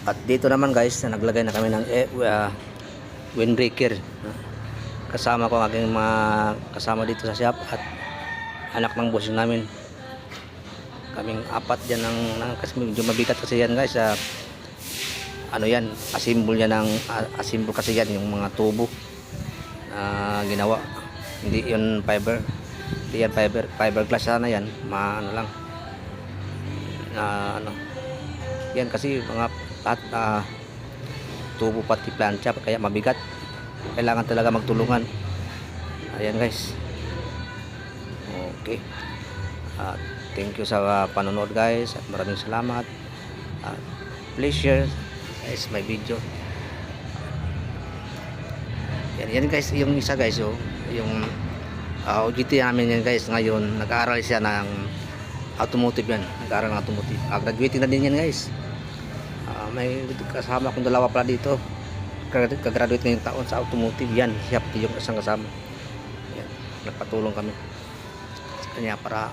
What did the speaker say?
At dito naman guys, naglagay na kami ng windbreaker. Kasama ko ang aking mga kasama dito sa shop at anak ng boss namin. Kaming apat dyan kasi medyo mabigat kasi yan guys. Ano yan, assemble yan assemble kasi yan yung mga tubo ginawa. Hindi yun fiber. Hindi yan fiberglass sana yan. Ano lang. Yan kasi mga tubo pati plancha kaya mabigat. Kailangan talaga magtulungan. Ayan guys. Okay. Thank you sa panonood guys at maraming salamat. Please share guys my video. Yan guys, yung isa guys yung OJT namin yan guys ngayon. Nag-aaral siya ng automotive yan. Nag-aaral ng automotive. Graduating na din yan guys. May kasama akong dalawa pala dito. Kagraduate ngayong taon sa automotive yan. Siya yung isang kasama. Yan. Nagpatulong kami sa kanya para